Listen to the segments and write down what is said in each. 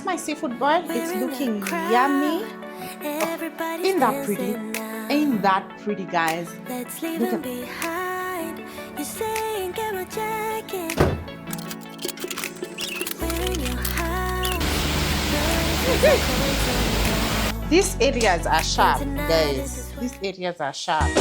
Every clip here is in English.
that's my seafood boil. It's looking yummy. Oh, ain't that pretty? Ain't that pretty, guys? Look at behind. You say get my jacket. We're in your house. these areas are sharp, guys. These areas are sharp.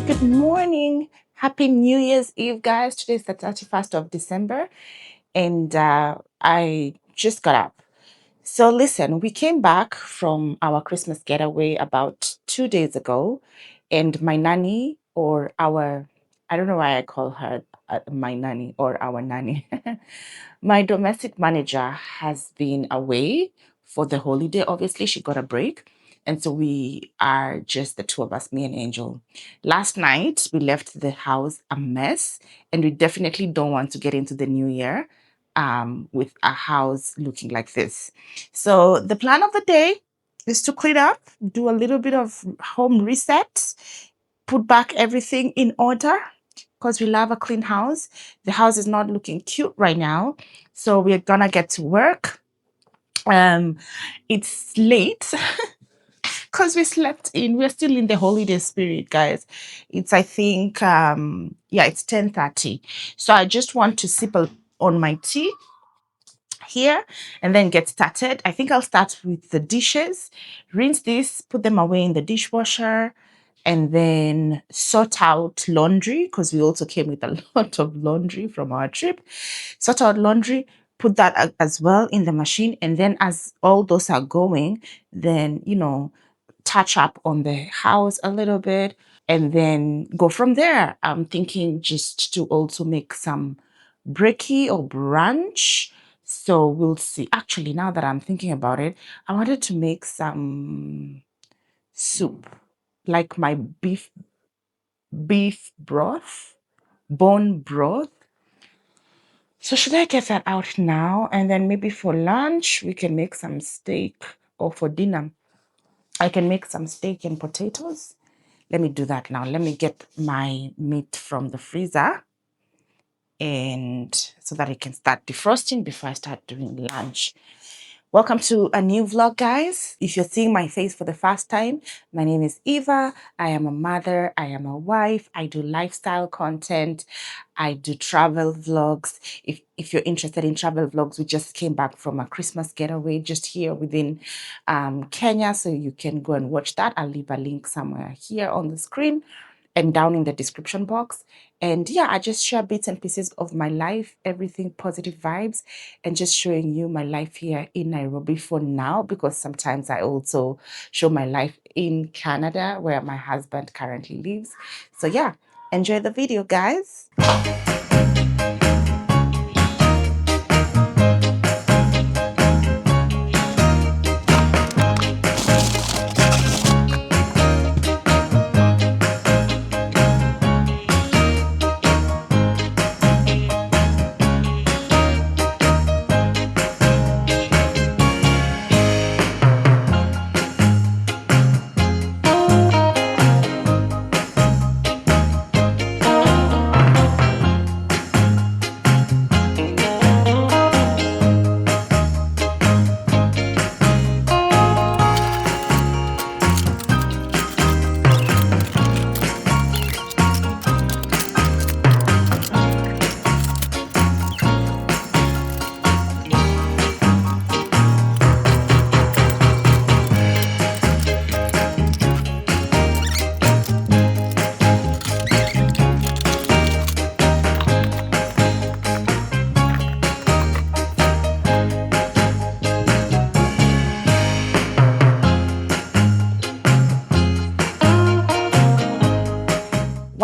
Good morning. Happy New Year's Eve, guys. Today is the 31st of December, and I just got up. So, listen, we came back from our Christmas getaway about 2 days ago, and my nanny, or our, I don't know why I call her my nanny or our nanny, my domestic manager has been away for the holiday. Obviously, she got a break. And so we are just the two of us, me and Angel. Last night, we left the house a mess, and we definitely don't want to get into the new year with a house looking like this. So the plan of the day is to clean up, do a little bit of home reset, put back everything in order because we love a clean house. The house is not looking cute right now, so we're gonna get to work. It's late because we slept in. We're still in the holiday spirit, guys. It's I think it's 10:30. So I just want to sip on my tea here and then get started. I think I'll start with the dishes, rinse this, put them away in the dishwasher, and then sort out laundry because we also came with a lot of laundry from our trip. Sort out laundry, put that as well in the machine, and then as all those are going, then touch up on the house a little bit and then go from there. I'm thinking just to also make some brekkie or brunch. So we'll see. Actually, now that I'm thinking about it, I wanted to make some soup, like my beef broth, bone broth. So should I get that out now? And then maybe for lunch, we can make some steak, or for dinner, I can make some steak and potatoes. Let me do that now. Let me get my meat from the freezer, and so that it can start defrosting before I start doing lunch. Welcome to a new vlog, guys. If you're seeing my face for the first time, my name is Eva. I am a mother, I am a wife, I do lifestyle content, I do travel vlogs. If you're interested in travel vlogs, we just came back from a Christmas getaway just here within Kenya, so you can go and watch that. I'll leave a link somewhere here on the screen and down in the description box. And yeah, I just share bits and pieces of my life, everything positive vibes, and just showing you my life here in Nairobi for now, because sometimes I also show my life in Canada where my husband currently lives. So yeah, enjoy the video, guys.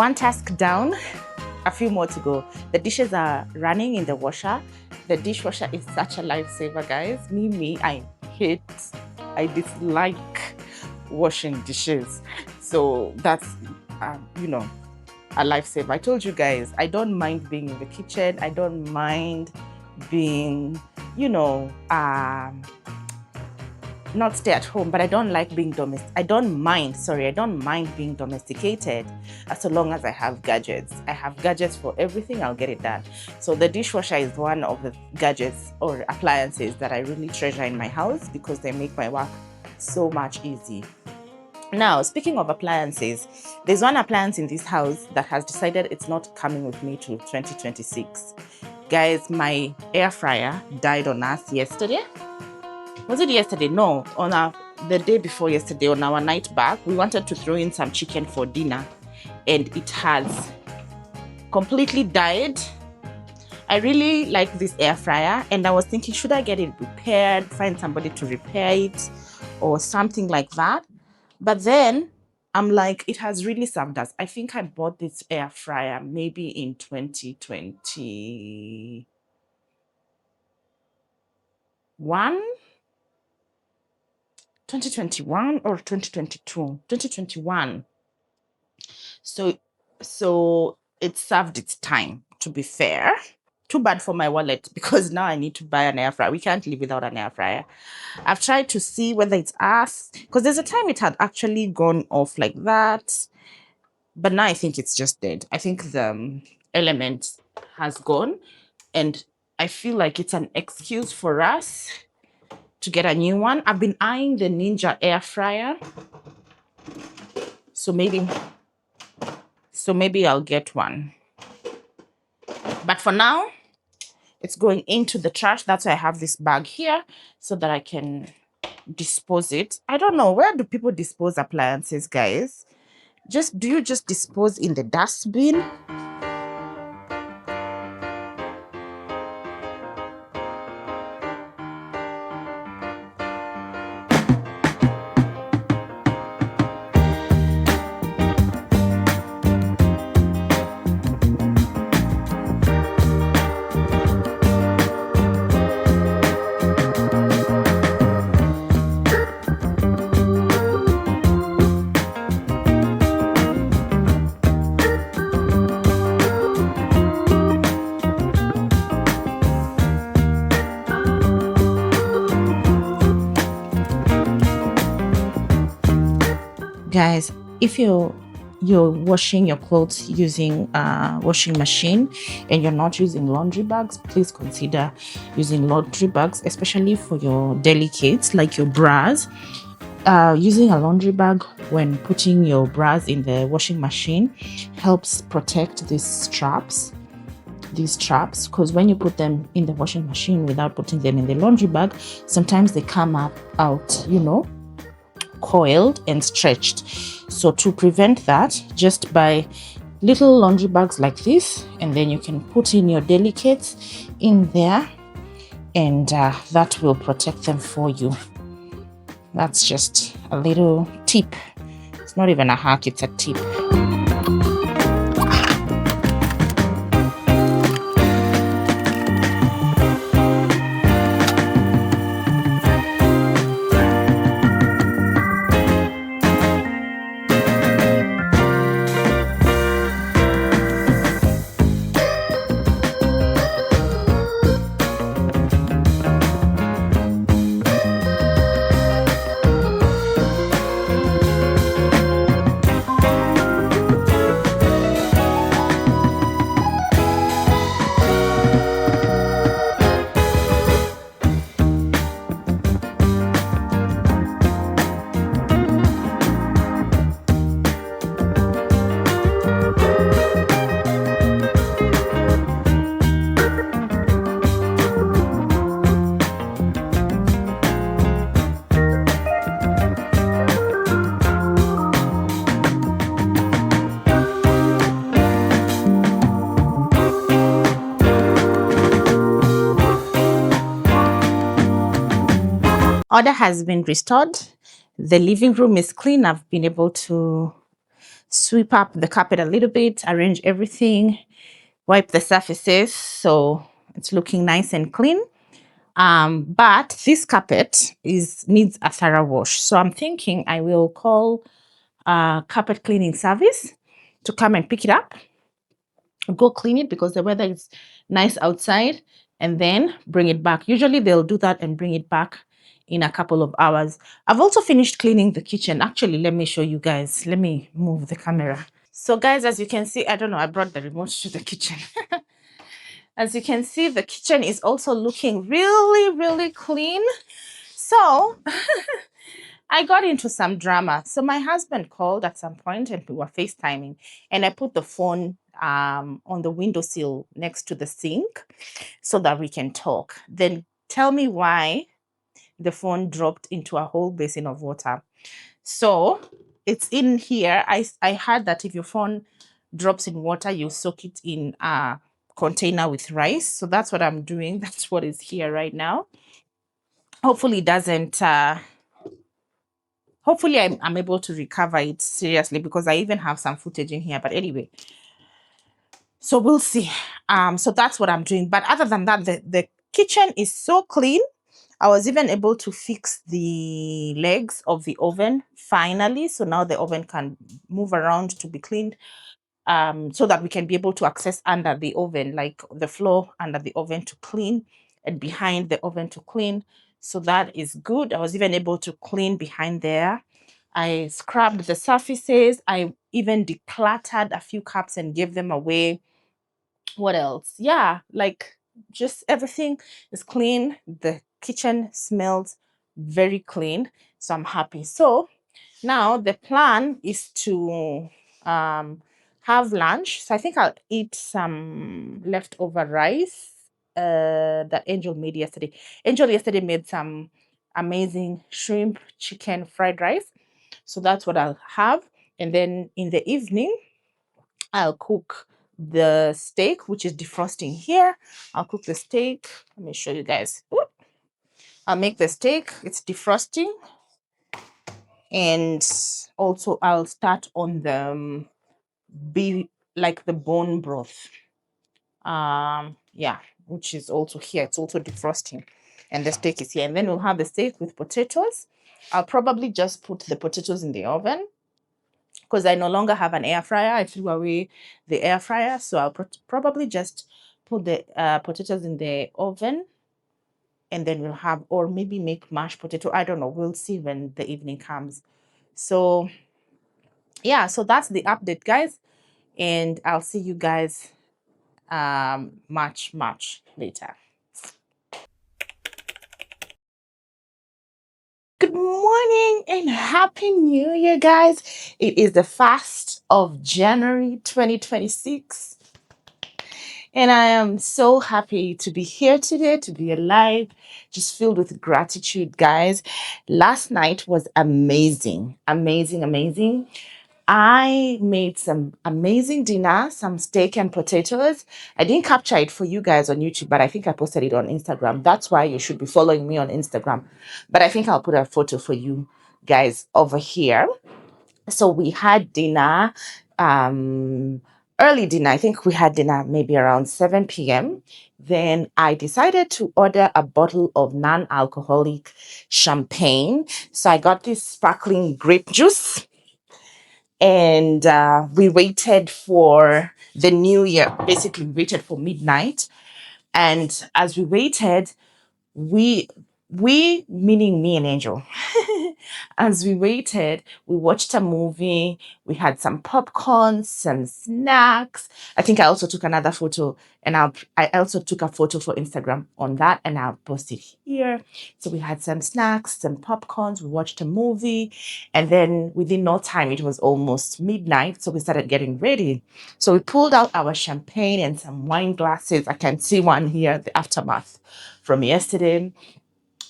One task down, a few more to go. The dishes are running in the washer. The dishwasher is such a lifesaver, guys. I dislike washing dishes. So that's, you know, a lifesaver. I told you guys, I don't mind being in the kitchen. I don't mind being, you know, not stay at home, but I don't like being I don't mind being domesticated as long as I have gadgets. I have gadgets for everything, I'll get it done. So the dishwasher is one of the gadgets or appliances that I really treasure in my house because they make my work so much easy. Now, speaking of appliances, there's one appliance in this house that has decided it's not coming with me to 2026. Guys, my air fryer died on us yesterday. Was it yesterday? No, the day before yesterday, on our night back, we wanted to throw in some chicken for dinner and it has completely died. I really like this air fryer and I was thinking, should I get it repaired, find somebody to repair it or something like that? But then I'm like, it has really served us. I think I bought this air fryer maybe in 2021. 2021 or 2022? 2021. So it served its time, to be fair. Too bad for my wallet because now I need to buy an air fryer. We can't live without an air fryer. I've tried to see whether it's us, because there's a time it had actually gone off like that. But now I think it's just dead. I think the element has gone. And I feel like it's an excuse for us to get a new one. I've been eyeing the Ninja air fryer. So maybe I'll get one. But for now, it's going into the trash. That's why I have this bag here so that I can dispose it. I don't know. Where do people dispose appliances, guys? Do you just dispose in the dustbin? Guys, if you're washing your clothes using a washing machine and you're not using laundry bags, please consider using laundry bags, especially for your delicates like your bras. Using a laundry bag when putting your bras in the washing machine helps protect these straps, because when you put them in the washing machine without putting them in the laundry bag, sometimes they come out, coiled and stretched. So to prevent that, just buy little laundry bags like this, and then you can put in your delicates in there, and that will protect them for you. That's just a little tip. It's not even a hack, it's a tip. Order has been restored. The living room is clean. I've been able to sweep up the carpet a little bit, arrange everything, wipe the surfaces so it's looking nice and clean. But this carpet is needs a thorough wash. So I'm thinking I will call a carpet cleaning service to come and pick it up, go clean it because the weather is nice outside, and then bring it back. Usually they'll do that and bring it back in a couple of hours. I've also finished cleaning the kitchen. Actually, let me show you guys. Let me move the camera. So guys, as you can see, I don't know, I brought the remote to the kitchen. As you can see, the kitchen is also looking really, really clean. So I got into some drama. So my husband called at some point and we were FaceTiming, and I put the phone on the windowsill next to the sink so that we can talk. Then tell me why the phone dropped into a whole basin of water. So it's in here. I heard that if your phone drops in water, you soak it in a container with rice. So that's what I'm doing. That's what is here right now. Hopefully it doesn't hopefully I'm able to recover it seriously because I even have some footage in here. But anyway, so we'll see. So that's what I'm doing. But other than that, the kitchen is so clean. I was even able to fix the legs of the oven finally. So now the oven can move around to be cleaned, so that we can be able to access under the oven, like the floor under the oven to clean and behind the oven to clean. So that is good. I was even able to clean behind there. I scrubbed the surfaces. I even decluttered a few cups and gave them away. What else? Yeah, like just everything is clean. The kitchen smells very clean. So I'm happy. So now the plan is to have lunch. So I think I'll eat some leftover rice that Angel made yesterday. Angel yesterday made some amazing shrimp chicken fried rice. So that's what I'll have. And then in the evening, I'll cook the steak, which is defrosting here. I'll cook the steak. Let me show you guys. Whoop. I'll make the steak. It's defrosting. And also I'll start on the be like the bone broth. Yeah, which is also here. It's also defrosting. And the steak is here. And then we'll have the steak with potatoes. I'll probably just put the potatoes in the oven because I no longer have an air fryer. I threw away the air fryer. So I'll probably just put the potatoes in the oven, and then we'll have, or maybe make mashed potato. I don't know. We'll see when the evening comes. So yeah, so that's the update, guys. And I'll see you guys much later. Good morning and happy new year, guys. It is the 1st of January 2026. And I am so happy to be here today, to be alive, just filled with gratitude, guys. Last night was amazing, amazing, amazing. I made some amazing dinner, some steak and potatoes. I didn't capture it for you guys on YouTube, but I think I posted it on Instagram. That's why you should be following me on Instagram. But I think I'll put a photo for you guys over here. So we had dinner, um, early dinner. I think we had dinner maybe around 7 p.m. Then I decided to order a bottle of non-alcoholic champagne. So I got this sparkling grape juice, and we waited for the new year. Basically, we waited for midnight, and as we waited, we we meaning me and Angel, as we waited, we watched a movie. We had some popcorn, some snacks. I think I also took another photo, and I also took a photo for Instagram on that, and I'll post it here. So we had some snacks, some popcorns. We watched a movie, and then within no time, it was almost midnight. So we started getting ready. So we pulled out our champagne and some wine glasses. I can see one here, the aftermath from yesterday.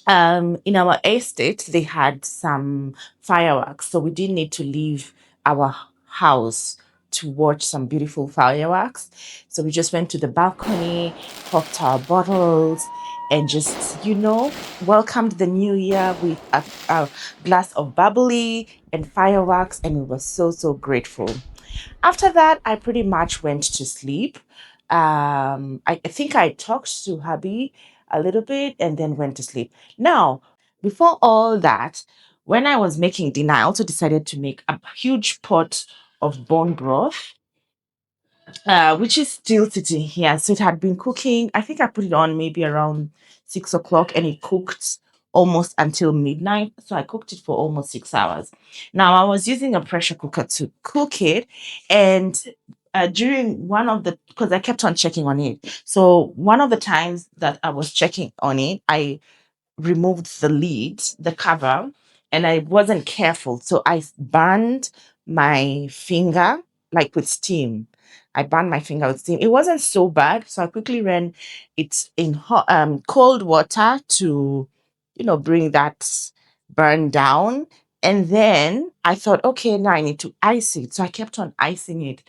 In our estate, they had some fireworks, so we didn't need to leave our house to watch some beautiful fireworks. So we just went to the balcony, popped our bottles, and just, welcomed the new year with a glass of bubbly and fireworks. And it was so, so grateful. After that, I pretty much went to sleep. I think I talked to hubby a little bit and then went to sleep. Now, before all that, when I was making dinner, I also decided to make a huge pot of bone broth, which is still sitting here. So it had been cooking. I think I put it on maybe around 6 o'clock and it cooked almost until midnight. So I cooked it for almost 6 hours. Now I was using a pressure cooker to cook it. And during one of the, because I kept on checking on it. So one of the times that I was checking on it, I removed the lid, the cover, and I wasn't careful. So I burned my finger like with steam. I burned my finger with steam. It wasn't so bad. So I quickly ran it in cold water to, bring that burn down. And then I thought, okay, now I need to ice it. So I kept on icing it,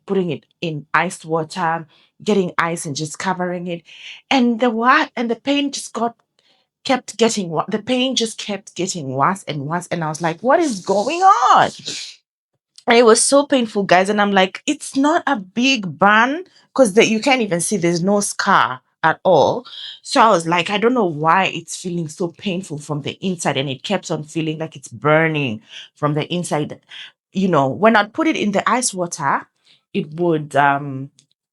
putting it in iced water, getting ice and just covering it. And the pain just the pain just kept getting worse and worse. And I was like, what is going on? And it was so painful, guys. And I'm like, it's not a big burn because you can't even see there's no scar at all. So I was like, I don't know why it's feeling so painful from the inside. And it kept on feeling like it's burning from the inside. When I'd put it in the ice water, it would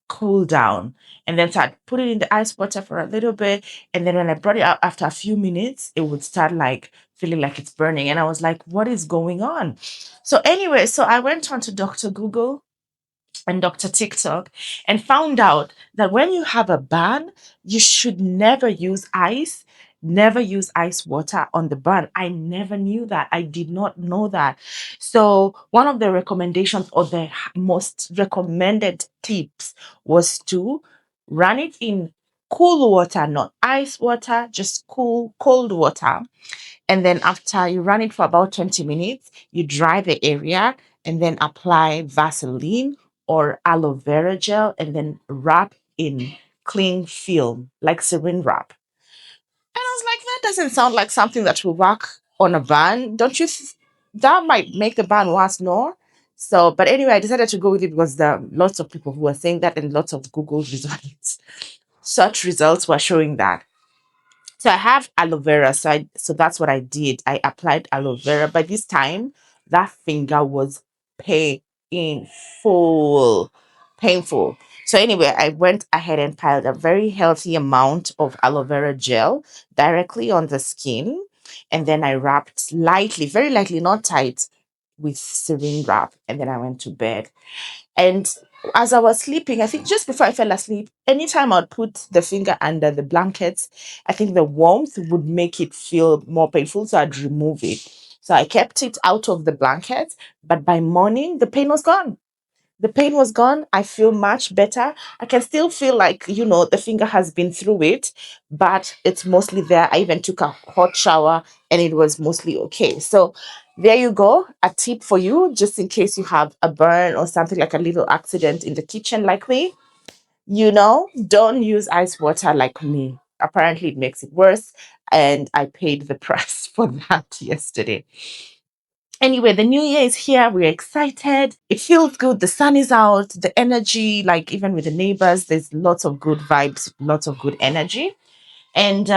cool down. And then so I'd put it in the ice water for a little bit. And then when I brought it out after a few minutes, it would start like feeling like it's burning. And I was like, what is going on? So anyway, so I went on to Dr. Google and Dr. TikTok and found out that when you have a burn, you should never use ice, never use ice water on the burn. I never knew that. I did not know that. So one of the recommendations or the most recommended tips was to run it in cool water, not ice water, just cold water. And then after you run it for about 20 minutes, you dry the area and then apply Vaseline or aloe vera gel and then wrap in cling film like saran wrap. And I was like, that doesn't sound like something that will work on a van. Don't you? That might make the van worse, no? So, but anyway, I decided to go with it because there are lots of people who were saying that and lots of Google results. Search results were showing that. So I have aloe vera. So that's what I did. I applied aloe vera. By this time, that finger was painful. Painful. So anyway, I went ahead and piled a very healthy amount of aloe vera gel directly on the skin. And then I wrapped lightly, very lightly, not tight, with saran wrap. And then I went to bed. And as I was sleeping, I think just before I fell asleep, anytime I'd put the finger under the blankets, I think the warmth would make it feel more painful. So I'd remove it. So I kept it out of the blanket. But by morning, the pain was gone. The pain was gone. I feel much better. I can still feel like, the finger has been through it, but it's mostly there. I even took a hot shower and it was mostly okay. So there you go. A tip for you, just in case you have a burn or something like a little accident in the kitchen like me. Don't use ice water like me. Apparently, it makes it worse. And I paid the price for that yesterday. Anyway, the new year is here. We're excited. It feels good. The sun is out. The energy, like even with the neighbors, there's lots of good vibes, lots of good energy. And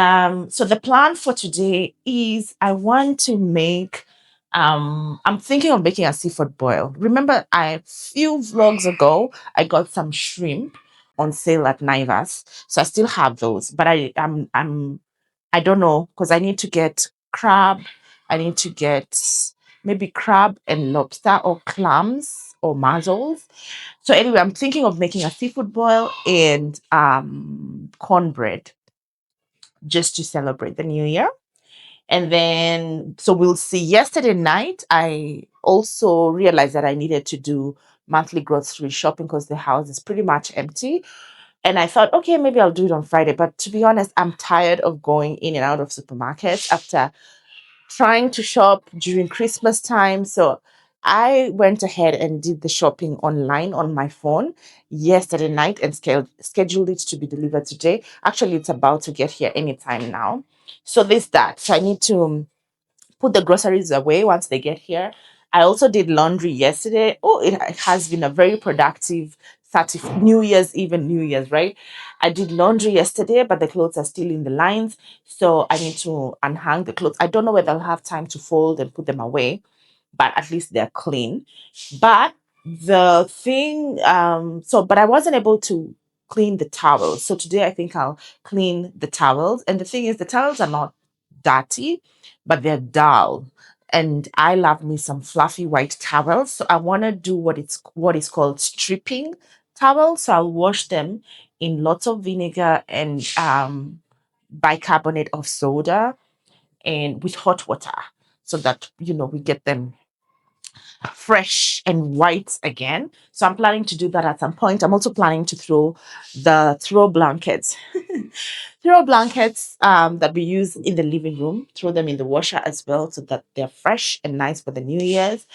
so the plan for today is I want to make, I'm thinking of making a seafood boil. Remember, a few vlogs ago, I got some shrimp on sale at Naivas. So I still have those, but I don't know because I need to get crab. I need to get maybe crab and lobster or clams or mussels. So anyway, I'm thinking of making a seafood boil and cornbread just to celebrate the new year. And then, so we'll see. Yesterday night, I also realized that I needed to do monthly grocery shopping because the house is pretty much empty. And I thought, okay, maybe I'll do it on Friday. But to be honest, I'm tired of going in and out of supermarkets after trying to shop during Christmas time. So I went ahead and did the shopping online on my phone yesterday night and scheduled it to be delivered today. Actually, it's about to get here anytime now. So there's that. So I need to put the groceries away once they get here. I also did laundry yesterday. Oh, it has been a very productive 30 New Year's, even New Year's, right? I did laundry yesterday, but the clothes are still in the lines. So I need to unhang the clothes. I don't know whether I'll have time to fold and put them away, but at least they're clean. But the thing, but I wasn't able to clean the towels. So today I think I'll clean the towels. And the thing is, the towels are not dirty, but they're dull. And I love me some fluffy white towels. So I want to do what is called stripping towels. So I'll wash them in lots of vinegar and bicarbonate of soda and with hot water so that we get them fresh and white again. So I'm planning to do that at some point. I'm also planning to throw blankets, throw blankets that we use in the living room, throw them in the washer as well, so that they're fresh and nice for the New Year's.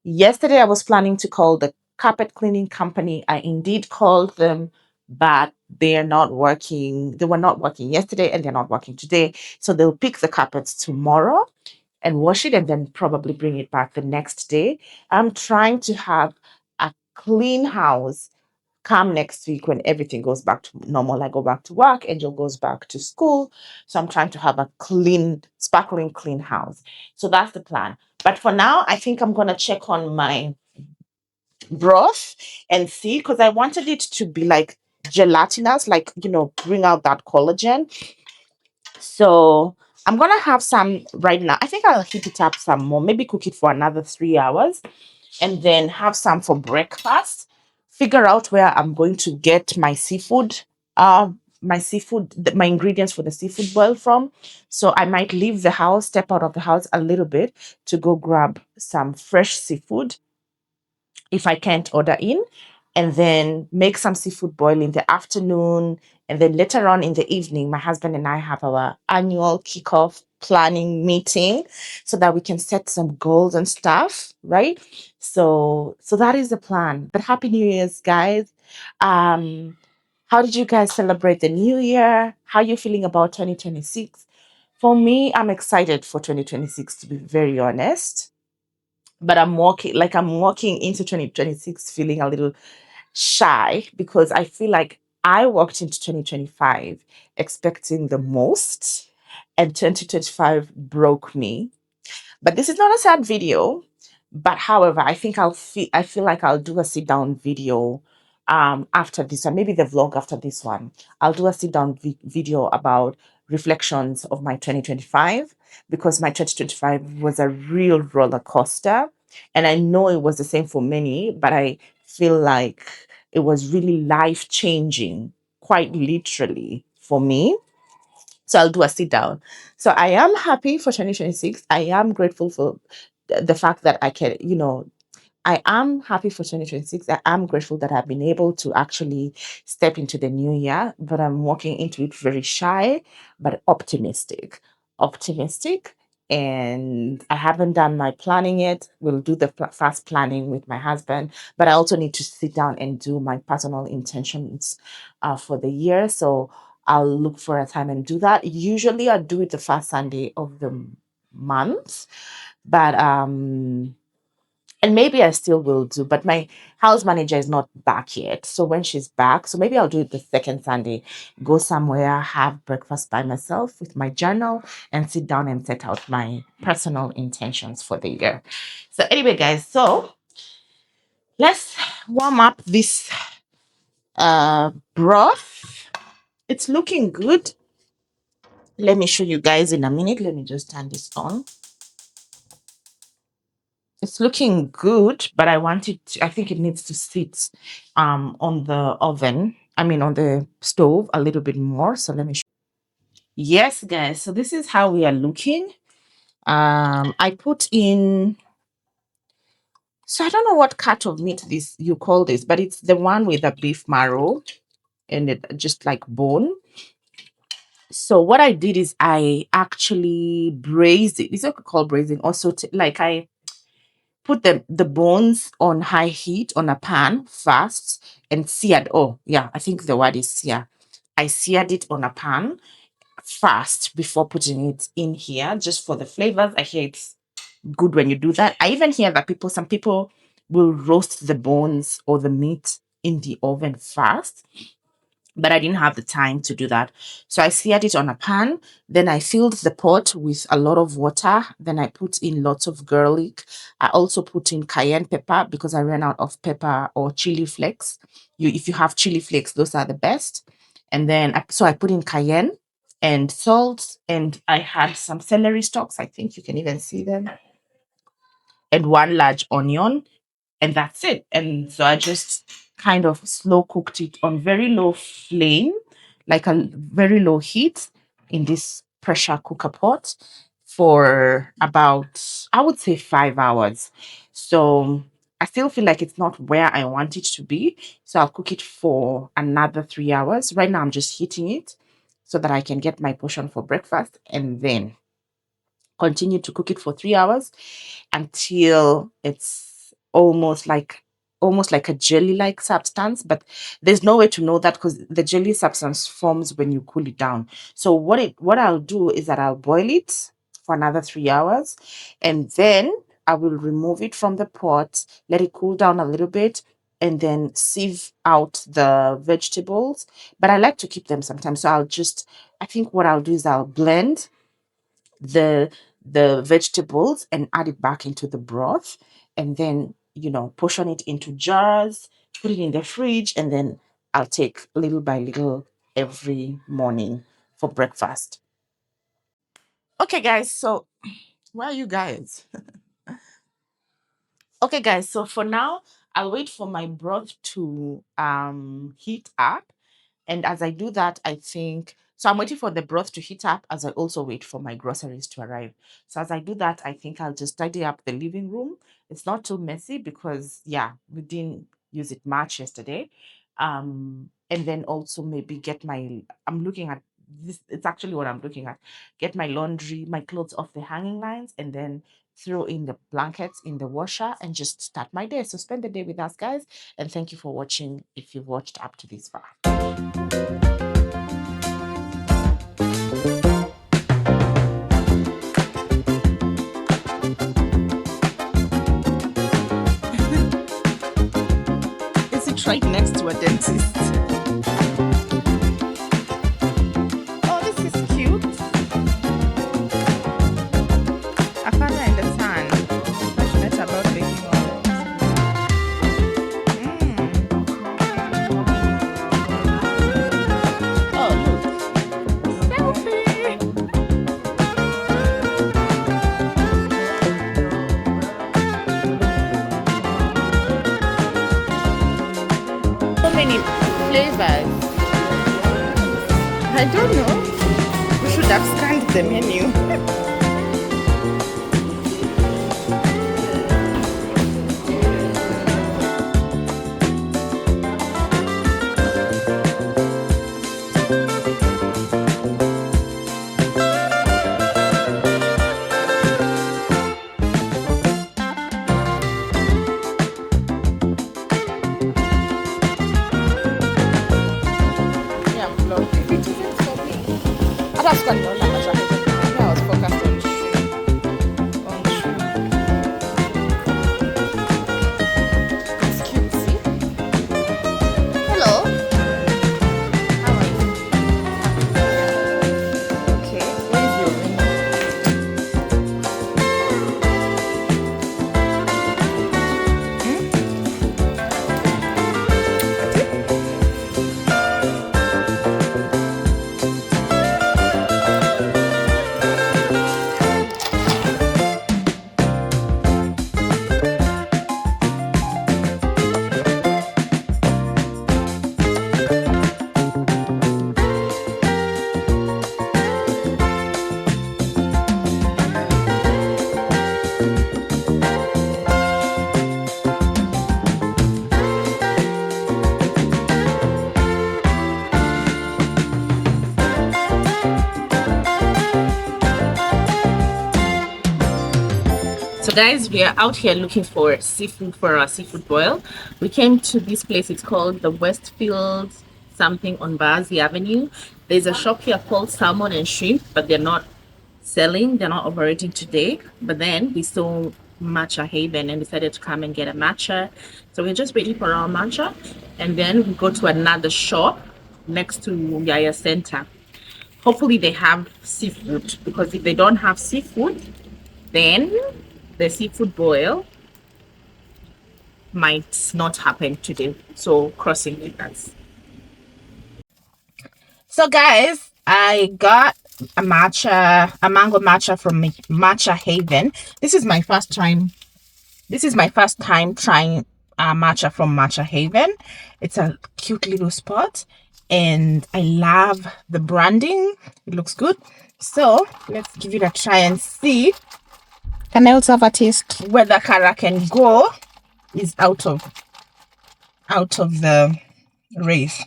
Yesterday, I was planning to call the carpet cleaning company. I indeed called them, but they are not working. They were not working yesterday, and they're not working today. So they'll pick the carpets tomorrow and wash it and then probably bring it back the next day. I'm trying to have a clean house come next week when everything goes back to normal. I go back to work, Angel goes back to school. So I'm trying to have a clean, sparkling clean house. So that's the plan. But for now, I think I'm going to check on my broth and see, because I wanted it to be like gelatinous, like, bring out that collagen. So I'm gonna have some right now. I think I'll heat it up some more, maybe cook it for another 3 hours, and then have some for breakfast. Figure out where I'm going to get my ingredients for the seafood boil from. So I might leave the house, step out of the house a little bit to go grab some fresh seafood if I can't order in, and then make some seafood boil in the afternoon. And then later on in the evening, my husband and I have our annual kickoff planning meeting so that we can set some goals and stuff, right? So that is the plan. But happy New Year's, guys. Um, how did you guys celebrate the new year? How are you feeling about 2026? For me, I'm excited for 2026, to be very honest, but I'm walking into 2026 feeling a little shy because I feel like I walked into 2025 expecting the most, and 2025 broke me. But this is not a sad video. But however, I feel like I'll do a sit down video after this one, maybe the vlog after this one. I'll do a sit down video about reflections of my 2025, because my 2025 was a real roller coaster. And I know it was the same for many, but I feel like it was really life changing, quite literally for me. So I'll do a sit down. So I am happy for 2026. I am grateful for the fact that I am happy for 2026. I am grateful that I've been able to actually step into the new year, but I'm walking into it very shy, but optimistic. Optimistic. And I haven't done my planning yet. We'll do the fast planning with my husband, but I also need to sit down and do my personal intentions for the year. So I'll look for a time and do that. Usually I do it the first Sunday of the month, but and maybe I still will do, but my house manager is not back yet. So when she's back, so maybe I'll do it the second Sunday, go somewhere, have breakfast by myself with my journal, and sit down and set out my personal intentions for the year. So anyway, guys, so let's warm up this broth. It's looking good. Let me show you guys in a minute. Let me just turn this on. It's looking good, but I think it needs to sit on the oven. I mean on the stove a little bit more. So let me show. Yes, guys. So this is how we are looking. I put in, so I don't know what cut of meat this you call this, but it's the one with the beef marrow and it just like bone. So what I did is I actually braised it. It's what we call braising. Also, like I put the bones on high heat on a pan fast and seared. Oh, yeah, I think the word is sear. I seared it on a pan fast before putting it in here just for the flavors. I hear it's good when you do that. I even hear that some people will roast the bones or the meat in the oven first, but I didn't have the time to do that. So I seared it on a pan. Then I filled the pot with a lot of water. Then I put in lots of garlic. I also put in cayenne pepper because I ran out of pepper or chili flakes. If you have chili flakes, those are the best. And then so I put in cayenne and salt, and I had some celery stalks. I think you can even see them, and one large onion, and that's it. And so I just kind of slow cooked it on very low flame, like a very low heat in this pressure cooker pot for about, I would say, 5 hours. So I still feel like it's not where I want it to be. So I'll cook it for another 3 hours. Right now, I'm just heating it so that I can get my portion for breakfast and then continue to cook it for 3 hours until it's almost like a jelly like substance. But there's no way to know that because the jelly substance forms when you cool it down. So what I'll do is that I'll boil it for another 3 hours, and then I will remove it from the pot, let it cool down a little bit, and then sieve out the vegetables. But I like to keep them sometimes, so I think what I'll do is I'll blend the vegetables and add it back into the broth, and then portion it into jars, put it in the fridge, and then I'll take little by little every morning for breakfast. Okay, guys, so where are you guys? Okay, guys, so for now I'll wait for my broth to heat up. And as I do that, I think so. I'm waiting for the broth to heat up as I also wait for my groceries to arrive. So as I do that, I think I'll just tidy up the living room. It's not too messy because, yeah, we didn't use it much yesterday. And then also maybe I'm looking at this. It's actually what I'm looking at. Get my laundry, my clothes off the hanging lines, and then throw in the blankets in the washer and just start my day. So spend the day with us, guys. And thank you for watching if you've watched up to this far. Is it right next to a dentist? Oh, this is cute. A father and a son. Passionate about baking oils. Oh, look. Selfie. So many flavors. I don't know. We should have scanned the menu. Yeah, vlog. It isn't for me. Hata sikuwa nimeona Matcha. I was focused on shrimp. On shrimp. It's cute, see? Hello. How are you? Okay. Where is your menu? So guys, we are out here looking for seafood for our seafood boil. We came to this place. It's called the Westfield something on Bazi Avenue. There's a shop here called Salmon and Shrimp, but they're not selling. They're not operating today. But then we saw Matcha Haven and decided to come and get a matcha. So we're just waiting for our matcha, and then we go to another shop next to Yaya Center. Hopefully they have seafood, because if they don't have seafood, then the seafood boil might not happen today. So crossing fingers. So guys, I got a mango matcha from Matcha Haven. This is my first time. This is my first time trying matcha from Matcha Haven. It's a cute little spot, and I love the branding. It looks good. So let's give it a try and see. Can I also have a taste? Whether Kara can go is out of the race.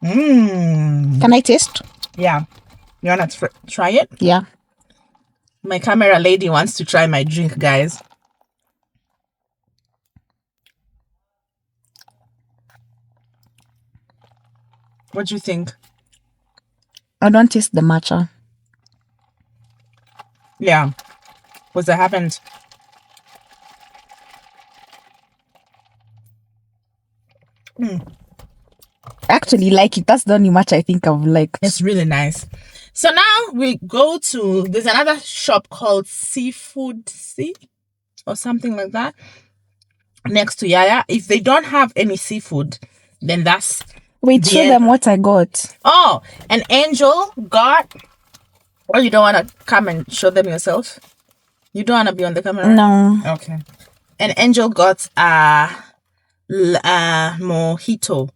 Can I taste? Yeah. You wanna try it? Yeah. My camera lady wants to try my drink, guys. What do you think? I don't taste the matcha. Yeah, because I haven't. Actually like it. That's the only matcha I think I've liked. It's really nice. So now we go to, there's another shop called Seafood Sea or something like that next to Yaya. If they don't have any seafood, then that's... Wait, show them what I got. Oh, an Angel got... Oh, you don't want to come and show them yourself? You don't want to be on the camera? No. Okay. An Angel got a mojito.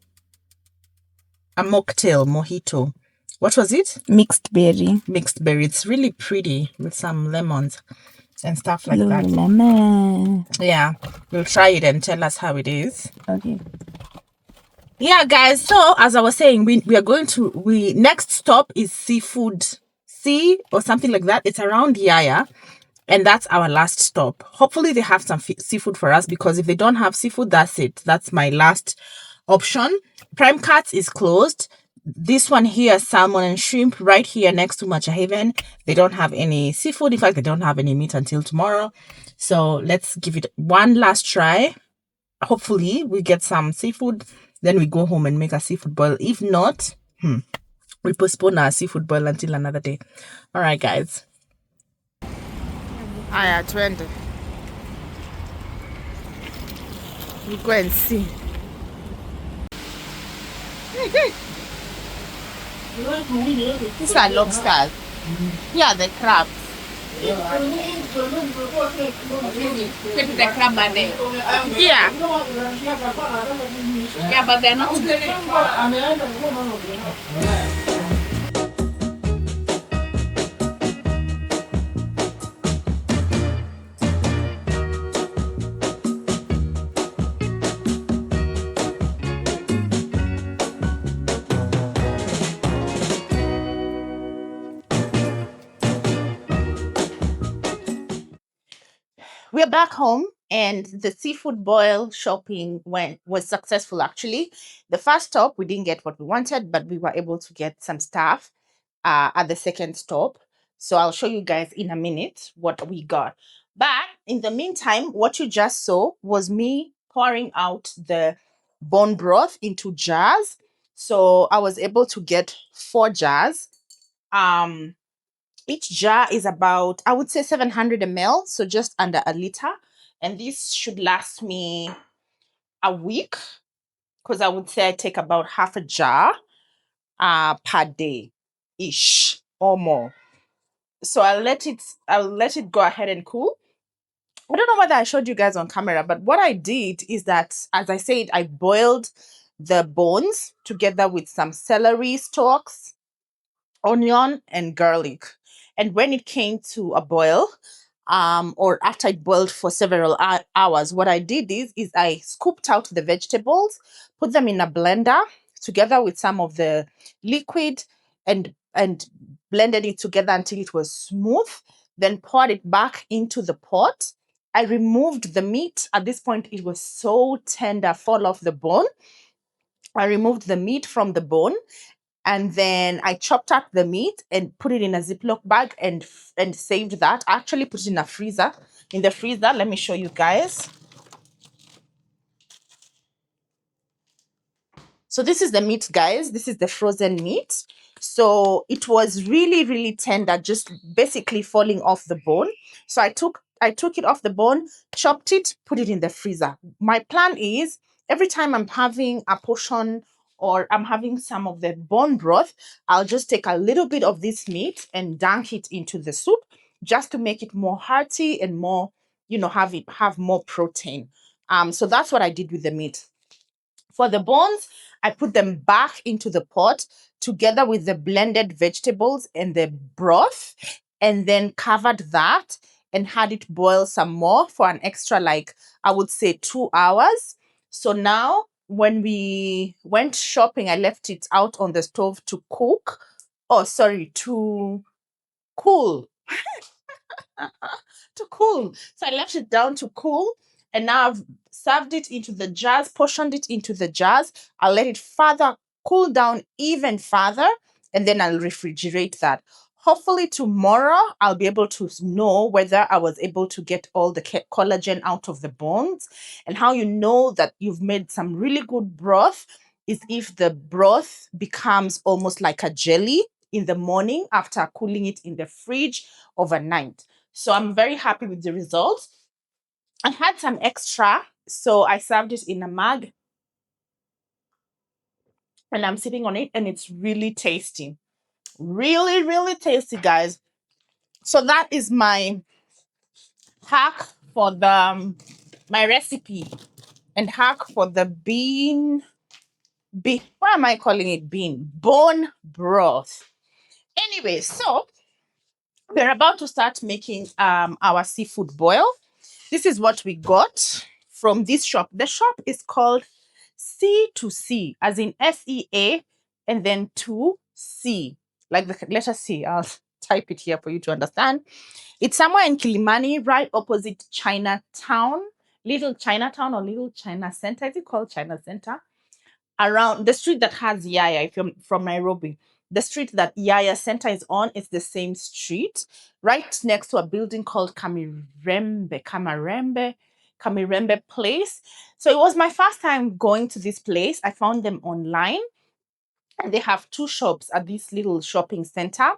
A mocktail mojito. What was it? Mixed berry. Mixed berry. It's really pretty with some lemons and stuff like that. Lemon. Yeah. We'll try it and tell us how it is. Okay. Yeah, guys. So as I was saying, we are going to, next stop is Seafood Sea or something like that. It's around Yaya. And that's our last stop. Hopefully they have some seafood for us, because if they don't have seafood, that's it. That's my last option. Prime Cuts is closed. This one here, Salmon and Shrimp, right here next to Matcha Haven. They don't have any seafood. In fact, they don't have any meat until tomorrow. So let's give it one last try. Hopefully we get some seafood. Then we go home and make a seafood boil. If not, we postpone our seafood boil until another day. All right, guys. Aya, twende. We go and see. These are lobsters. Yeah, the crabs. Get the crab are there. Yeah. Yeah, but they're not. We're back home, and the seafood boil shopping was successful. Actually, the first stop we didn't get what we wanted, but we were able to get some stuff at the second stop. So I'll show you guys in a minute what we got. But in the meantime, what you just saw was me pouring out the bone broth into jars. So I was able to get 4 jars. Each jar is about, I would say, 700 ml, so just under a liter. And this should last me a week, because I would say I take about half a jar per day ish or more. So I'll let it go ahead and cool. I don't know whether I showed you guys on camera, but what I did is that, as I said, I boiled the bones together with some celery stalks, onion, and garlic. And when it came to a boil, or after it boiled for several hours, what I did is I scooped out the vegetables, put them in a blender together with some of the liquid, and blended it together until it was smooth. then poured it back into the pot. I removed the meat. At this point, it was so tender, fall off the bone. I removed the meat from the bone, and then I chopped up the meat and put it in a Ziploc bag and saved that. I actually put it in a freezer. In the freezer, let me show you guys. So this is the meat, guys. This is the frozen meat. So it was really, really tender, just basically falling off the bone. So I took it off the bone, chopped it, put it in the freezer. My plan is every time I'm having a portion or I'm having some of the bone broth, I'll just take a little bit of this meat and dunk it into the soup just to make it more hearty and more, have more protein. So that's what I did with the meat. For the bones, I put them back into the pot together with the blended vegetables and the broth, and then covered that and had it boil some more for an extra, like, I would say 2 hours. So now, when we went shopping, I left it out on the stove to cook. Oh, sorry, to cool. To cool. So I left it down to cool, and now I've served it into the jars, portioned it into the jars. I'll let it further cool down even further, and then I'll refrigerate that. Hopefully tomorrow I'll be able to know whether I was able to get all the collagen out of the bones. And how you know that you've made some really good broth is if the broth becomes almost like a jelly in the morning after cooling it in the fridge overnight. So I'm very happy with the results. I had some extra, so I served it in a mug and I'm sipping on it, and it's really tasty. Really, really tasty, guys. So that is my hack for my recipe, and hack for the why am I calling it bean? Bone broth. Anyway, so we're about to start making our seafood boil. This is what we got from this shop. The shop is called C2C, as in SEA, and then to C, like the letter C. I'll type it here for you to understand. It's somewhere in Kilimani, right opposite Chinatown, Little Chinatown or Little China Center. Is it called China Center? Around the street that has Yaya, if you're from Nairobi. The street that Yaya Center is on is the same street, right next to a building called Kamirembe Place. So it was my first time going to this place. I found them online, and they have two shops at this little shopping center.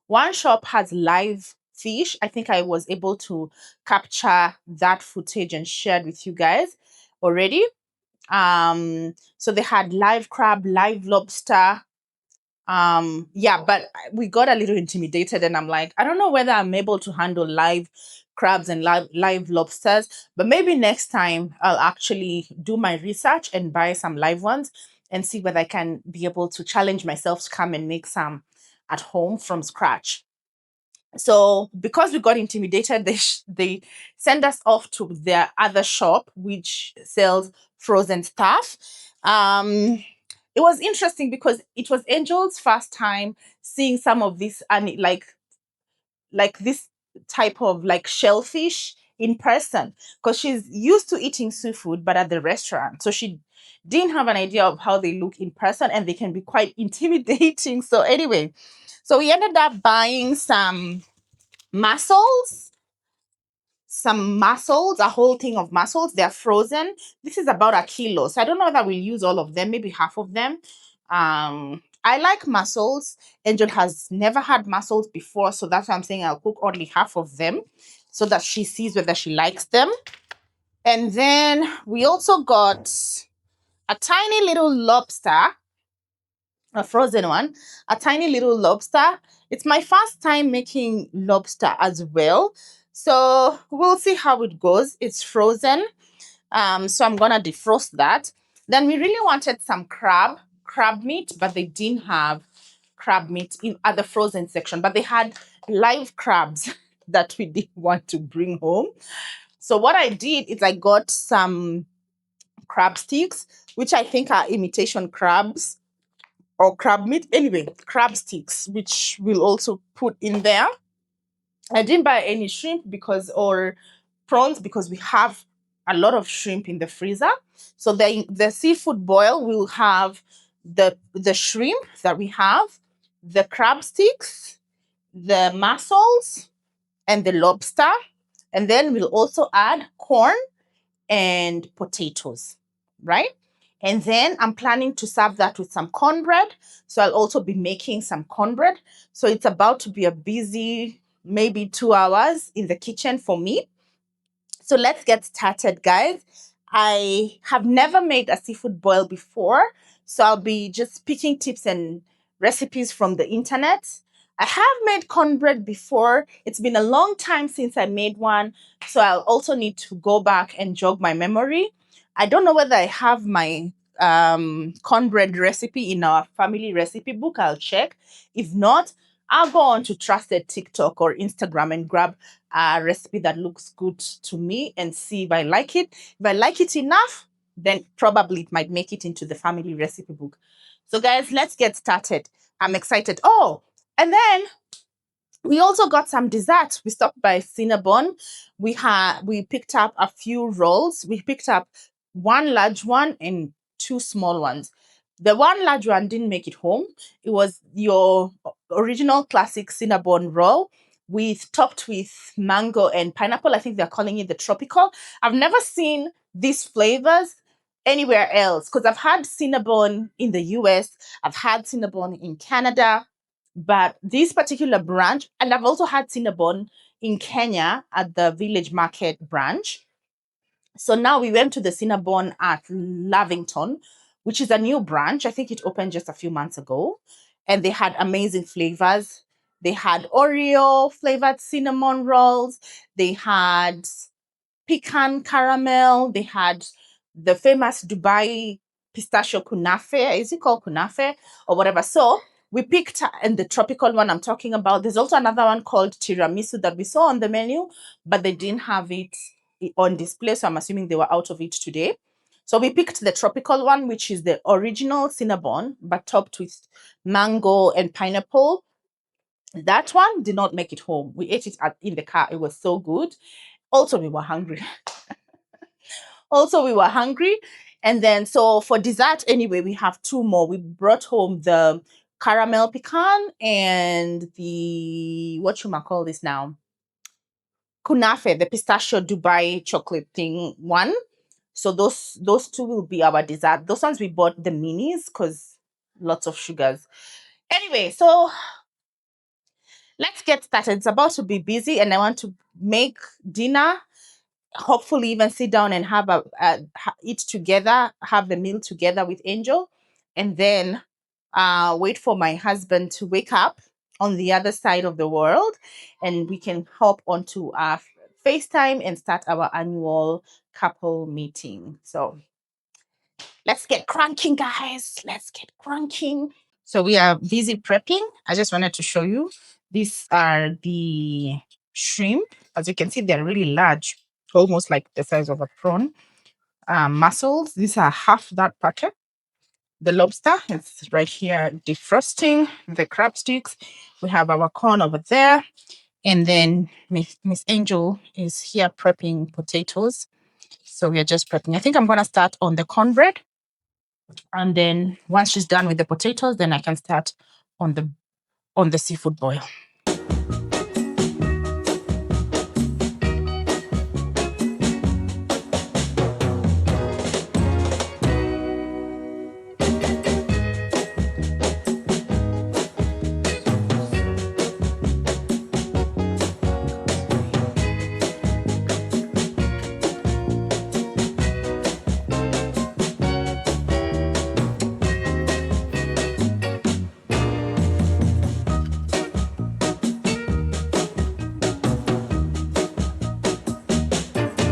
One shop has live fish. I think I was able to capture that footage and shared with you guys already. So they had live crab, live lobster. Yeah, but we got a little intimidated, and I'm like, I don't know whether I'm able to handle live crabs and live lobsters, but maybe next time I'll actually do my research and buy some live ones and see whether I can be able to challenge myself to come and make some at home from scratch. So because we got intimidated, they send us off to their other shop which sells frozen stuff. It was interesting because it was Angel's first time seeing some of this, and like this type of like shellfish in person, because she's used to eating seafood but at the restaurant, so she didn't have an idea of how they look in person, and they can be quite intimidating. So anyway, so we ended up buying mussels some mussels, a whole thing of mussels. They're frozen. This is about a kilo. So I don't know whether we'll use all of them, maybe half of them. I like mussels. Angel has never had mussels before, so that's why I'm saying I'll cook only half of them so that she sees whether she likes them. And then we also got a tiny little lobster, a frozen one, a tiny little lobster. It's my first time making lobster as well. So we'll see how it goes. It's frozen. So I'm gonna defrost that. Then we really wanted some crab meat, but they didn't have crab meat in at the frozen section, but they had live crabs that we didn't want to bring home. So what I did is I got some crab sticks, which I think are imitation crabs or crab meat. Anyway, crab sticks, which we'll also put in there. I didn't buy any shrimp because or prawns because we have a lot of shrimp in the freezer. So the seafood boil will have the shrimp that we have, the crab sticks, the mussels, and the lobster. And then we'll also add corn and potatoes, right? And then I'm planning to serve that with some cornbread. So I'll also be making some cornbread. So it's about to be a busy, maybe 2 hours in the kitchen for me. So let's get started, guys. I have never made a seafood boil before, so I'll be just picking tips and recipes from the internet. I have made cornbread before. It's been a long time since I made one, so I'll also need to go back and jog my memory. I don't know whether I have my cornbread recipe in our family recipe book. I'll check. If not, I'll go on to trusted TikTok or Instagram and grab a recipe that looks good to me and see if I like it. If I like it enough, then probably it might make it into the family recipe book. So, guys, let's get started. I'm excited. Oh, and then we also got some desserts. We stopped by Cinnabon. We picked up a few rolls. We picked up one large one and two small ones. The one large one didn't make it home. It was your original classic Cinnabon roll with topped with mango and pineapple. I think they're calling it the tropical. I've never seen these flavors anywhere else because I've had Cinnabon in the US, I've had Cinnabon in Canada, but this particular branch, and I've also had Cinnabon in Kenya at the Village Market branch. So now we went to the Cinnabon at Lavington, which is a new branch. I think it opened just a few months ago. And they had amazing flavors. They had Oreo flavored cinnamon rolls. They had pecan caramel. They had the famous Dubai pistachio kunafe. Is it called kunafe or whatever? So we picked, and the tropical one I'm talking about. There's also another one called tiramisu that we saw on the menu, but they didn't have it on display. So I'm assuming they were out of it today. So we picked the tropical one, which is the original Cinnabon, but topped with mango and pineapple. That one did not make it home. We ate it in the car. It was so good. Also, we were hungry. Also, we were hungry. And then, so for dessert, anyway, we have two more. We brought home the caramel pecan and the, what you might call this now? Kunafe, the pistachio Dubai chocolate thing one. So those two will be our dessert. Those ones we bought the minis because lots of sugars. Anyway, so let's get started. It's about to be busy, and I want to make dinner, hopefully even sit down and have eat together, have the meal together with Angel, and then wait for my husband to wake up on the other side of the world, and we can hop onto our FaceTime and start our annual couple meeting. So let's get cranking, guys. Let's get cranking. So we are busy prepping. I just wanted to show you. These are the shrimp. As you can see, they're really large, almost like the size of a prawn. Mussels. These are half that packet. The lobster is right here defrosting. The crab sticks. We have our corn over there. And then Miss Angel is here prepping potatoes. So we are just prepping. I think I'm going to start on the cornbread. And then once she's done with the potatoes, then I can start on the seafood boil.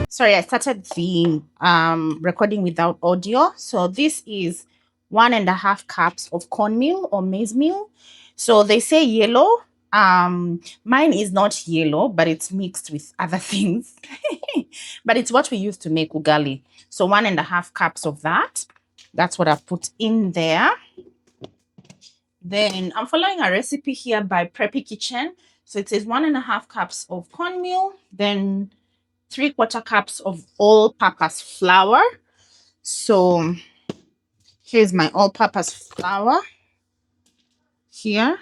Sorry, I started the recording without audio. So this is 1.5 cups of cornmeal or maize meal. So they say yellow. Mine is not yellow, but it's mixed with other things. But it's what we use to make ugali. So 1.5 cups of that. That's what I've put in there. Then I'm following a recipe here by Preppy Kitchen. So it says 1.5 cups of cornmeal, then 3/4 cups of all-purpose flour. So here's my all-purpose flour here.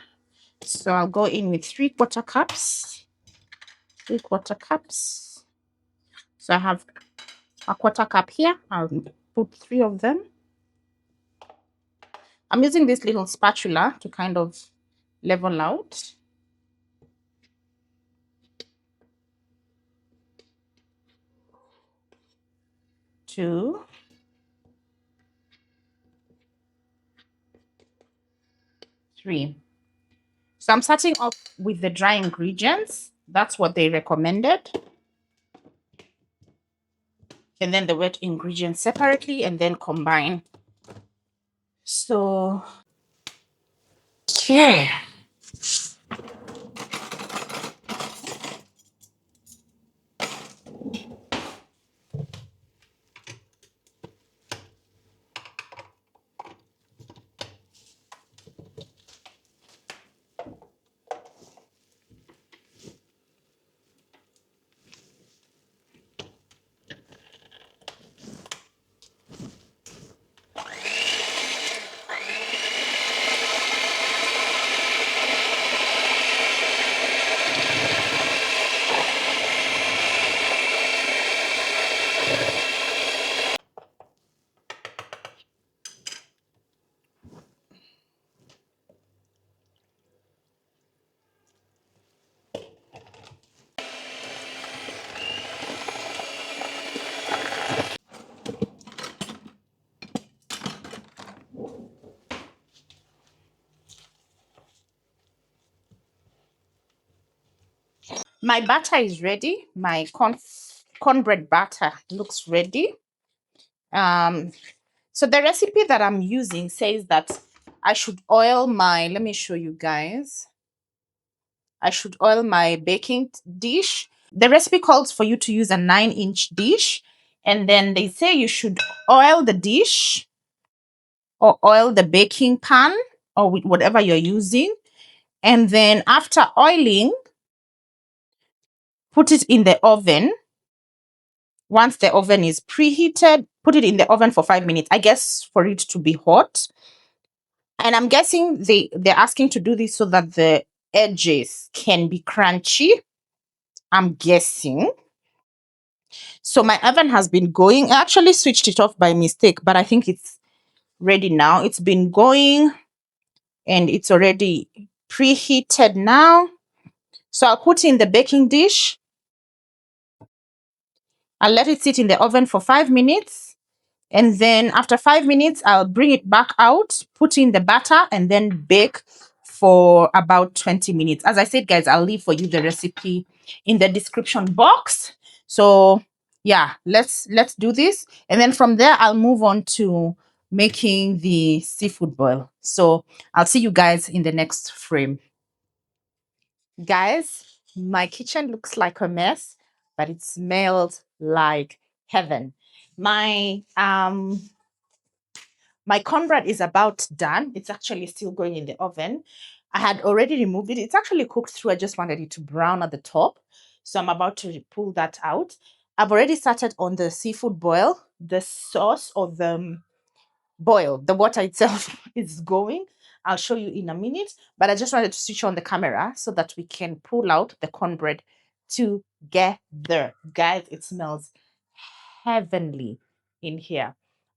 So I'll go in with 3/4 cups. 3/4 cups. So I have a 1/4 cup here. I'll put 3 of them. I'm using this little spatula to kind of level out. 2, 3. So I'm starting off with the dry ingredients. That's what they recommended. And then the wet ingredients separately and then combine. So, yeah. My batter is ready. My cornbread batter looks ready. Um, so the recipe that I'm using says that I should oil my, let me show you guys. I should oil my baking dish. The recipe calls for you to use a 9-inch dish. And then they say you should oil the dish or oil the baking pan or with whatever you're using. And then after oiling, put it in the oven. Once the oven is preheated, put it in the oven for 5 minutes, I guess, for it to be hot. And I'm guessing they're asking to do this so that the edges can be crunchy. I'm guessing. So my oven has been going. I actually switched it off by mistake, but I think it's ready now. It's been going and it's already preheated now. So I'll put in the baking dish. I'll let it sit in the oven for 5 minutes. And then after 5 minutes, I'll bring it back out, put in the batter, and then bake for about 20 minutes. As I said, guys, I'll leave for you the recipe in the description box. So yeah, let's do this. And then from there, I'll move on to making the seafood boil. So I'll see you guys in the next frame. Guys, my kitchen looks like a mess, but it smells like heaven. My cornbread is about done. It's actually still going in the oven. I had already removed it. It's actually cooked through. I just wanted it to brown at the top. So I'm about to pull that out. I've already started on the seafood boil. The sauce or the boil, the water itself is going. I'll show you in a minute. But I just wanted to switch on the camera so that we can pull out the cornbread together. Guys, it smells heavenly in here.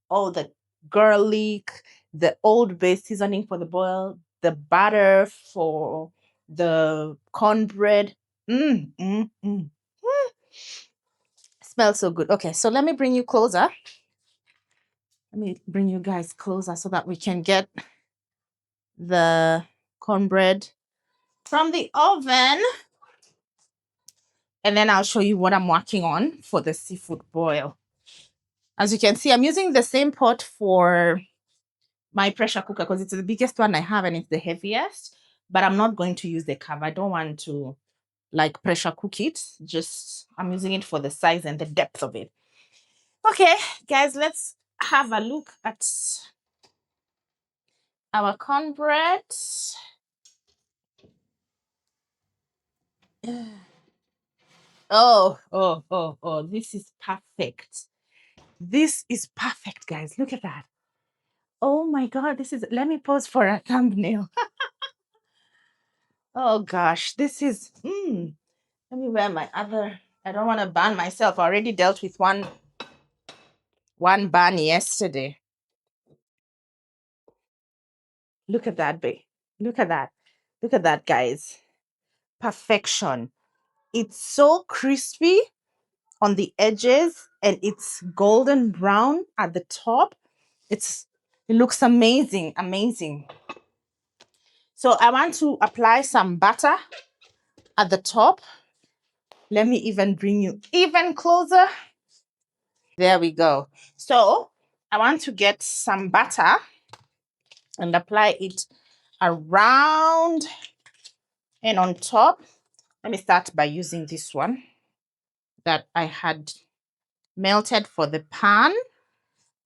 All the garlic, the old bay seasoning for the boil, the butter for the cornbread. Mm, mm, mm. Mm. Smells so good. Okay, so let me bring you closer. Let me bring you guys closer so that we can get the cornbread from the oven. And then I'll show you what I'm working on for the seafood boil. As you can see, I'm using the same pot for my pressure cooker because it's the biggest one I have and it's the heaviest. But I'm not going to use the cover. I don't want to like pressure cook it. Just I'm using it for the size and the depth of it. Okay, guys, let's have a look at our cornbread. Oh, this is perfect. This is perfect, guys. Look at that. Oh my God, this is, let me pause for a thumbnail. Oh gosh, this is, let me wear my other, I don't want to burn myself. I already dealt with one burn yesterday. Look at that, babe. Look at that. Look at that, guys. Perfection. It's so crispy on the edges and it's golden brown at the top. It looks amazing, amazing. So I want to apply some butter at the top. Let me even bring you even closer. There we go. So I want to get some butter and apply it around and on top. Let me start by using this one that I had melted for the pan.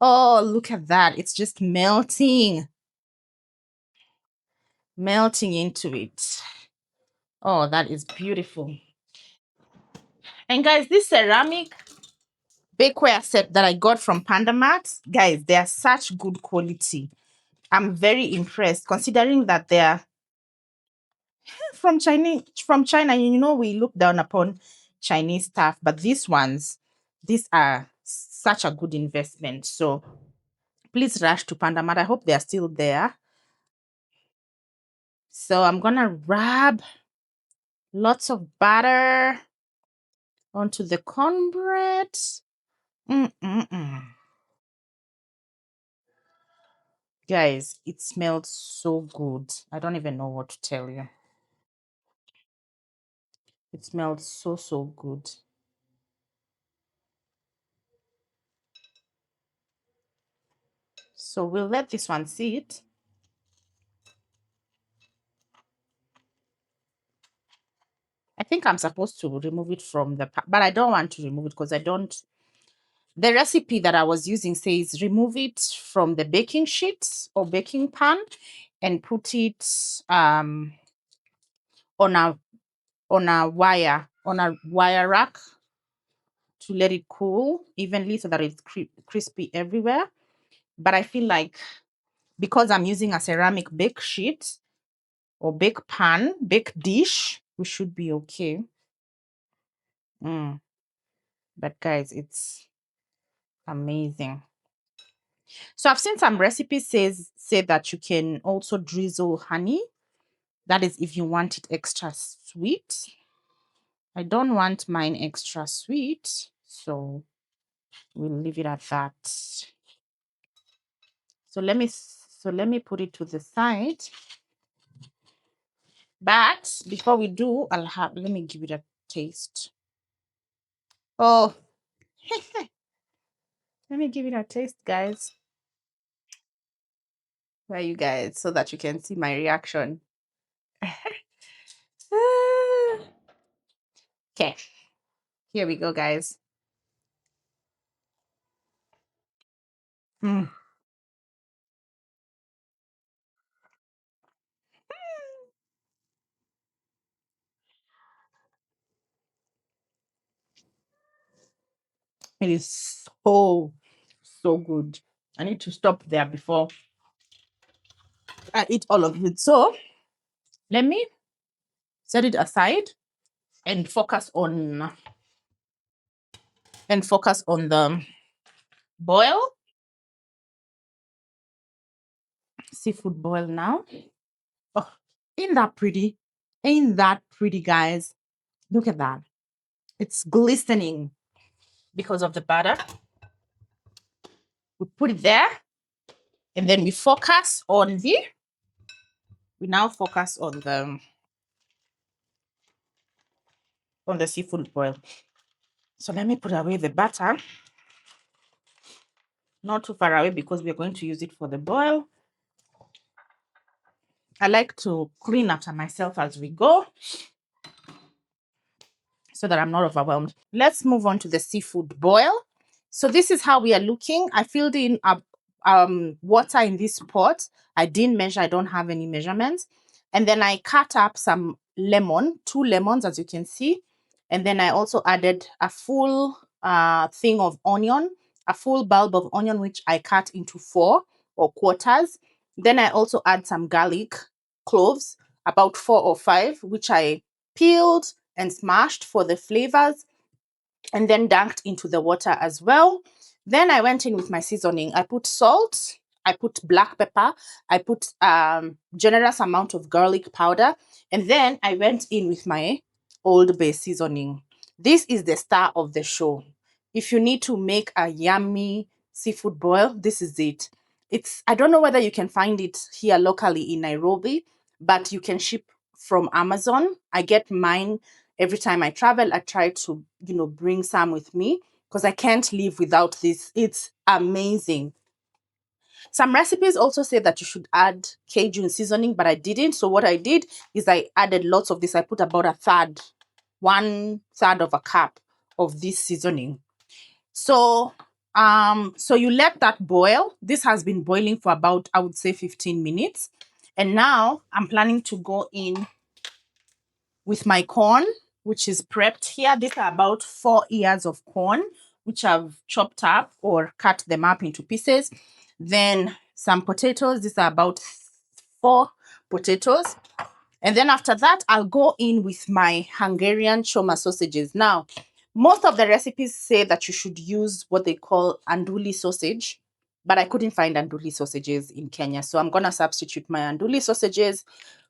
Oh, look at that. It's just melting into it. Oh, that is beautiful. And guys, this ceramic bakeware set that I got from Panda Mart, guys, they are such good quality. I'm very impressed considering that they're from China. You know, we look down upon Chinese stuff, but these are such a good investment. So please rush to Panda Mart. I hope they are still there. So I'm gonna rub lots of butter onto the cornbread. Guys, it smells so good. I don't even know what to tell you. It smells so good. So we'll let this one sit. I think I'm supposed to remove it from the pan, but I don't want to remove it because the recipe that I was using says remove it from the baking sheet or baking pan and put it on a wire rack to let it cool evenly so that it's crispy everywhere. But I feel like because I'm using a ceramic bake sheet or bake pan, bake dish, we should be okay. But guys, it's amazing. So I've seen some recipes say that you can also drizzle honey. That is if you want it extra sweet. I don't want mine extra sweet, so we'll leave it at that. So let me put it to the side. But before we do, let me give it a taste. Oh, let me give it a taste, guys. Where you guys, so that you can see my reaction. Okay, here we go, guys. Mm. It is so good. I need to stop there before I eat all of it. So let me set it aside and focus on the boil. Seafood boil now. Oh, ain't that pretty? Ain't that pretty, guys? Look at that. It's glistening because of the butter. We put it there and then we now focus on the seafood boil. So let me put away the butter. Not too far away because we're going to use it for the boil. I like to clean after myself as we go so that I'm not overwhelmed. Let's move on to the seafood boil. So this is how we are looking. I filled in water in this pot. I didn't measure. I don't have any measurements. And then I cut up some lemon, 2 lemons, as you can see. And then I also added a full thing of onion, a full bulb of onion, which I cut into 4 or quarters. Then I also add some garlic cloves, about 4 or 5, which I peeled and smashed for the flavors, and then dunked into the water as well. Then I went in with my seasoning. I put salt, I put black pepper, I put generous amount of garlic powder, and then I went in with my Old Bay seasoning. This is the star of the show. If you need to make a yummy seafood boil, this is it. I don't know whether you can find it here locally in Nairobi, but you can ship from Amazon. I get mine every time I travel. I try to, bring some with me because I can't live without this. It's amazing. Some recipes also say that you should add Cajun seasoning, but I didn't. So what I did is I added lots of this. I put about 1/3 of a cup of this seasoning. So you let that boil. This has been boiling for about, I would say, 15 minutes. And now I'm planning to go in with my corn, which is prepped here. These are about 4 ears of corn, which I've chopped up or cut them up into pieces. Then some potatoes. These are about 4 potatoes. And then after that, I'll go in with my Hungarian choma sausages. Now, most of the recipes say that you should use what they call andouille sausage, but I couldn't find andouille sausages in Kenya. So I'm going to substitute my andouille sausages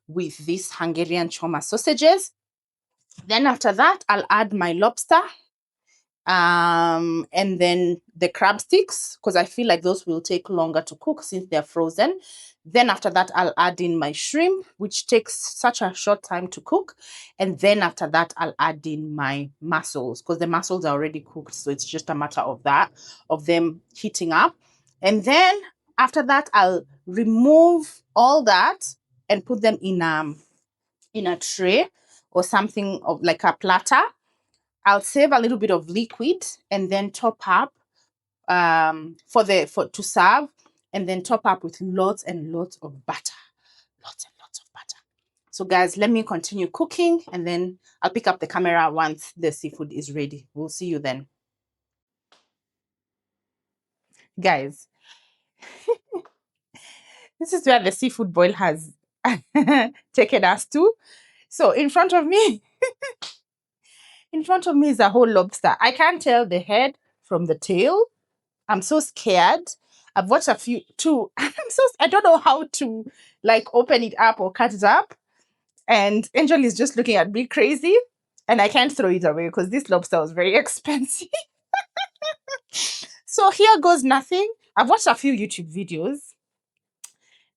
with these Hungarian choma sausages. Then after that, I'll add my lobster and then the crab sticks, because I feel like those will take longer to cook since they're frozen. Then after that, I'll add in my shrimp, which takes such a short time to cook. And then after that, I'll add in my mussels, because the mussels are already cooked. So it's just a matter of them heating up. And then after that, I'll remove all that and put them in a tray or something of like a platter. I'll save a little bit of liquid and then top up to serve, and then top up with lots and lots of butter. Lots and lots of butter. So guys, let me continue cooking and then I'll pick up the camera once the seafood is ready. We'll see you then. Guys, this is where the seafood boil has taken us to. So in front of me is a whole lobster. I can't tell the head from the tail. I'm so scared. I've watched a few too. I don't know how to open it up or cut it up. And Angel is just looking at me crazy. And I can't throw it away because this lobster was very expensive. So here goes nothing. I've watched a few YouTube videos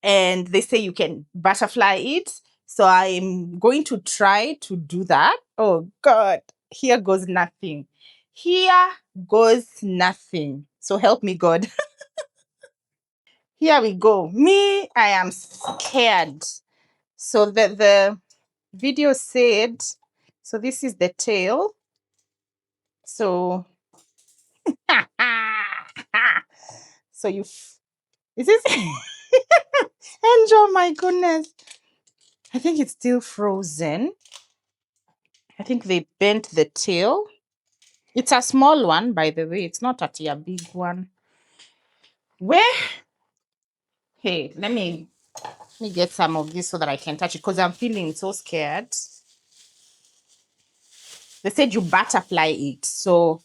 and they say you can butterfly it. So I'm going to try to do that. Oh God, here goes nothing. Here goes nothing. So help me, God. Here we go. Me, I am scared. So the video said, so this is the tail. So, so is this Angel? My goodness. I think it's still frozen. I think they bent the tail. It's a small one, by the way. It's not a big one. Where? Hey, let me get some of this so that I can touch it because I'm feeling so scared. They said you butterfly it. So,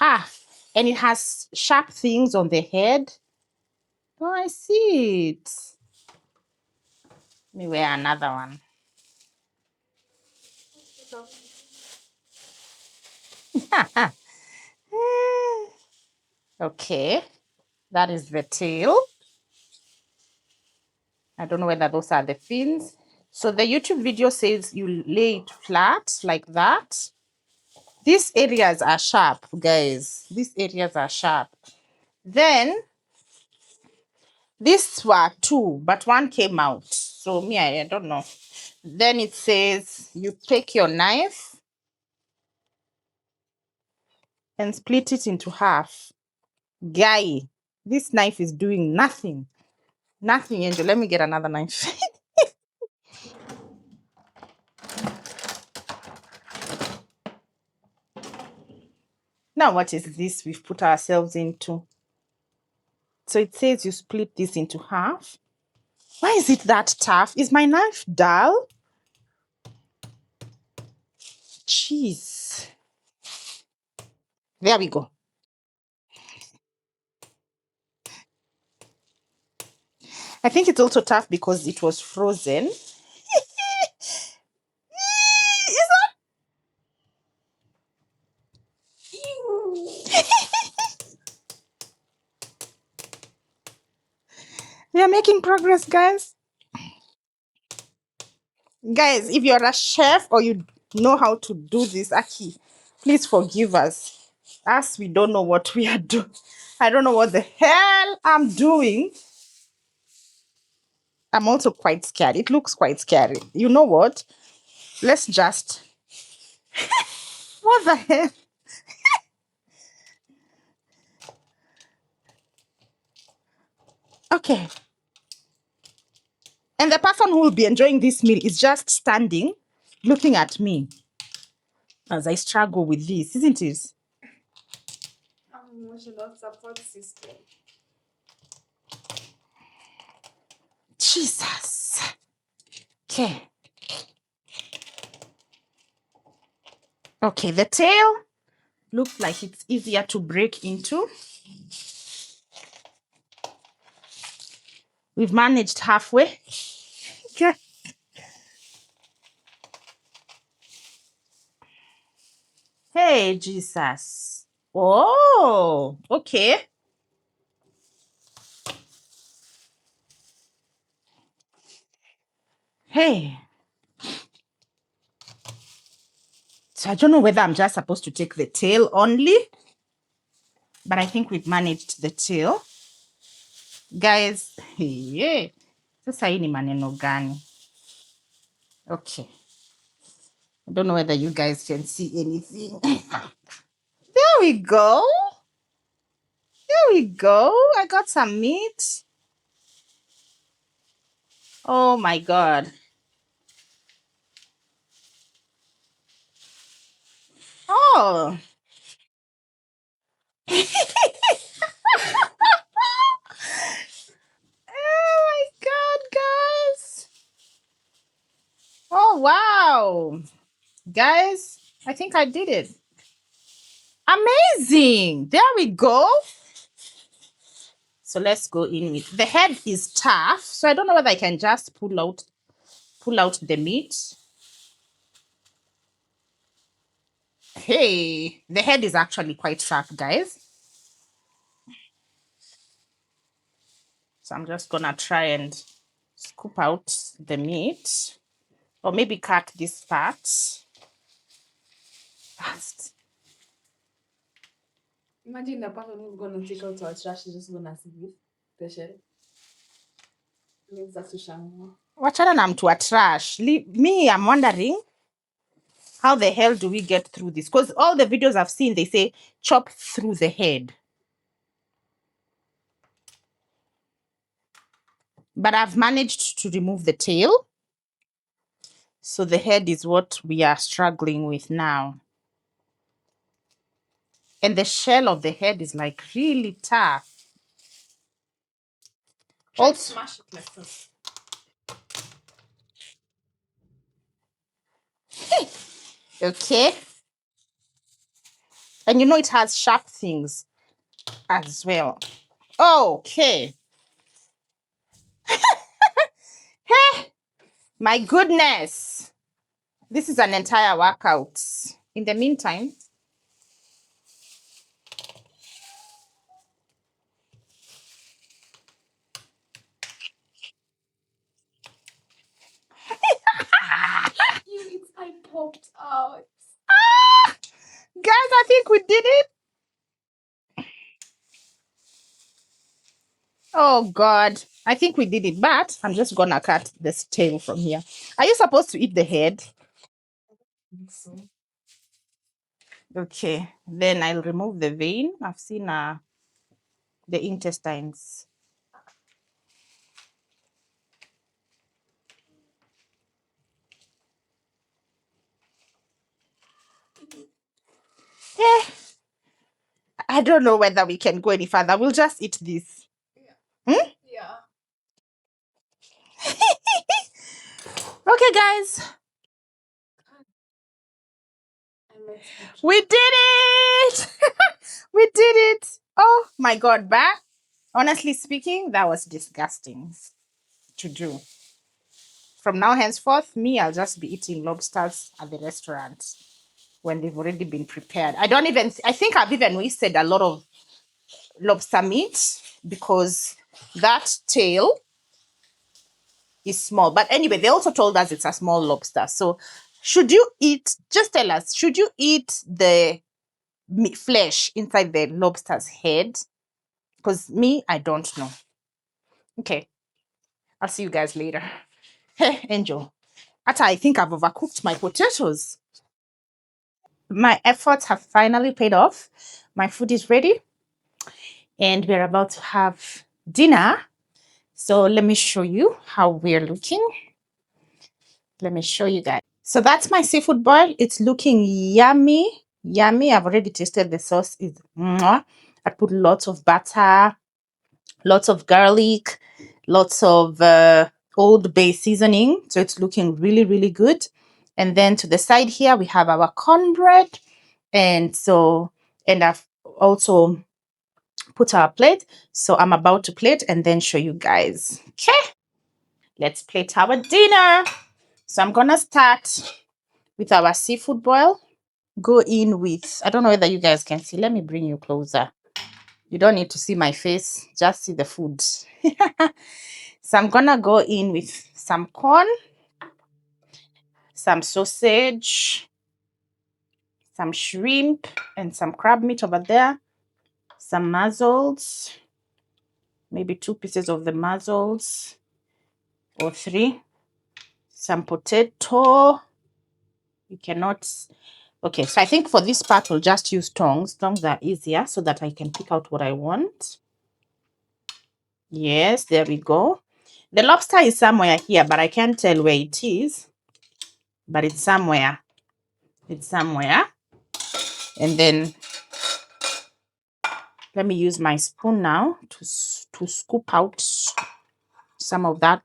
and it has sharp things on the head. Oh, I see it. Let me wear another one. Okay, that is the tail. I don't know whether those are the fins. So the YouTube video says you lay it flat like that. These areas are sharp, guys. These areas are sharp. Then these were 2, but 1 came out. So me, I don't know. Then it says you take your knife and split it into half. Guy, this knife is doing nothing. Nothing, Angel. Let me get another knife. Now, what is this we've put ourselves into? So it says you split this into half. Why is it that tough? Is my knife dull? Jeez. There we go. I think it's also tough because it was frozen. Is that? We are making progress, guys. Guys, if you're a chef or you know how to do this, Aki, please forgive us. Us, we don't know what we are doing. I don't know what the hell I'm doing. I'm also quite scared. It looks quite scary. You know what? Let's just... What the hell? Okay. And the person who will be enjoying this meal is just standing, looking at me as I struggle with this, isn't it? Emotional support system. Jesus. Okay. Okay, the tail looks like it's easier to break into. We've managed halfway. Okay. Hey, Jesus. Oh, okay. Hey. So I don't know whether I'm just supposed to take the tail only, but I think we've managed the tail. Guys, yeah. Sasa hii ni maneno gani? Okay. I don't know whether you guys can see anything. There we go. There we go. I got some meat. Oh my God. Oh. Oh my God, guys. Oh, wow. Guys, I think I did it. Amazing. There we go. So let's go in with the head is tough. So I don't know whether I can just pull out the meat. Hey, the head is actually quite sharp, guys. So I'm just gonna try and scoop out the meat, or maybe cut this part fast. Imagine the person who's gonna take out our trash is just gonna see the shell. Means that's to shame. Wachana na mtu wa trash. Me, I'm wondering how the hell do we get through this? Because all the videos I've seen, they say chop through the head. But I've managed to remove the tail. So the head is what we are struggling with now. And the shell of the head is like really tough. Also, Smash it like this. okay. And you know it has sharp things as well. Okay. Hey, my goodness. This is an entire workout. In the meantime, Its eye popped out. guys, I think we did it. Oh God, I think we did it, but I'm just gonna cut this tail from here. Are you supposed to eat the head? I think so. Okay, then I'll remove the vein. I've seen the intestines. Yeah, I don't know whether we can go any further. We'll just eat this. Hmm? Yeah. Okay, guys. We did it! We did it! Oh my god, but honestly speaking, that was disgusting to do. From now henceforth, me, I'll just be eating lobsters at the restaurant when they've already been prepared. I think I've even wasted a lot of lobster meat because that tail is small. But anyway, they also told us it's a small lobster. So just tell us, should you eat the flesh inside the lobster's head? Because me, I don't know. Okay, I'll see you guys later. Hey, Angel. After I think I've overcooked my potatoes. My efforts have finally paid off. My food is ready. And we're about to have dinner. So let me show you how we're looking. Let me show you guys. So that's my seafood boil. It's looking yummy. Yummy. I've already tasted the sauce. Is mwah. I put lots of butter, lots of garlic, lots of Old Bay seasoning. So it's looking really, really good. And then to the side here, we have our cornbread. And I've also put our plate. So I'm about to plate and then show you guys. Okay, let's plate our dinner. So I'm gonna start with our seafood boil. Go in with, I don't know whether you guys can see. Let me bring you closer. You don't need to see my face, just see the food. So I'm gonna go in with some corn, some sausage, some shrimp, and some crab meat over there, some mussels, maybe 2 pieces of the mussels or 3, some potato. You cannot. Okay, so I think for this part we'll just use tongs. Tongs are easier so that I can pick out what I want. Yes, there we go. The lobster is somewhere here, but I can't tell where it is. But it's somewhere. It's somewhere. And then let me use my spoon now to scoop out some of that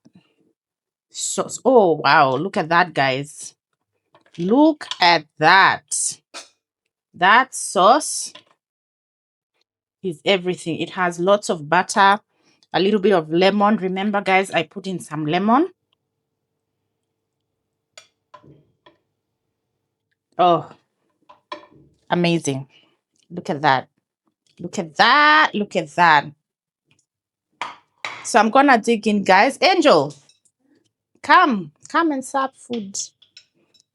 sauce. Oh, wow. Look at that, guys. Look at that. That sauce is everything. It has lots of butter, a little bit of lemon. Remember, guys, I put in some lemon. Oh, amazing. Look at that. Look at that. Look at that. So I'm going to dig in, guys. Angel, come and serve food.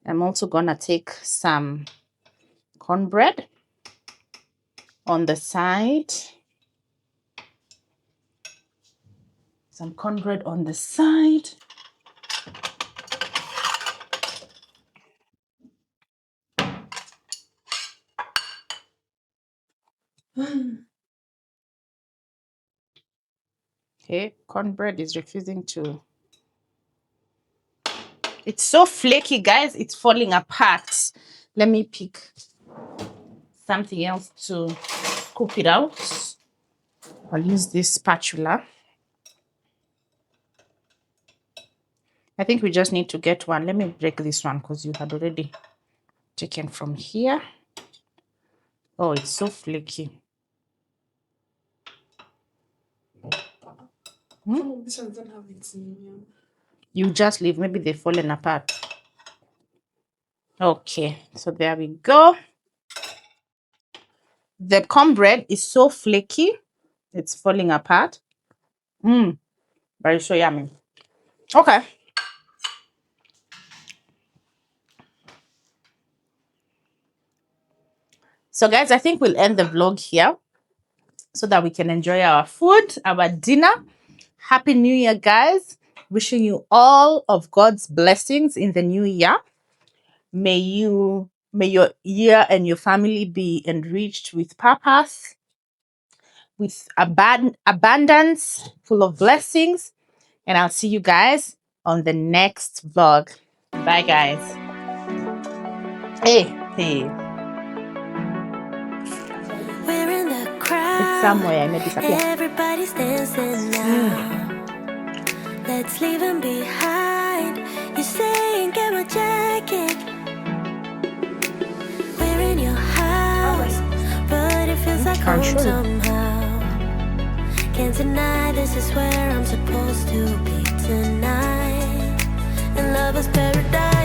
I'm also going to take some cornbread on the side. Some cornbread on the side. Okay, cornbread is refusing to. It's so flaky, guys. It's falling apart. Let me pick something else to scoop it out. I'll use this spatula. I think we just need to get one. Let me break this one because you had already taken from here. Oh, it's so flaky. Some of these ones don't have it in here. You just leave. Maybe they've fallen apart. Okay, so there we go. The cornbread is so flaky. It's falling apart. But it's so yummy. Okay. So, guys, I think we'll end the vlog here so that we can enjoy our food, our dinner. Happy New Year, guys. Wishing you all of God's blessings in the new year. May your year and your family be enriched with purpose, with abundance, full of blessings. And I'll see you guys on the next vlog. Bye, guys. Hey. We're in the somewhere and may disappear. Everybody's dancing now. Let's leave them behind. You're saying get my jacket. We're in your house, but it feels like home Control. somehow. Can't deny this is where I'm supposed to be tonight. In lover's paradise.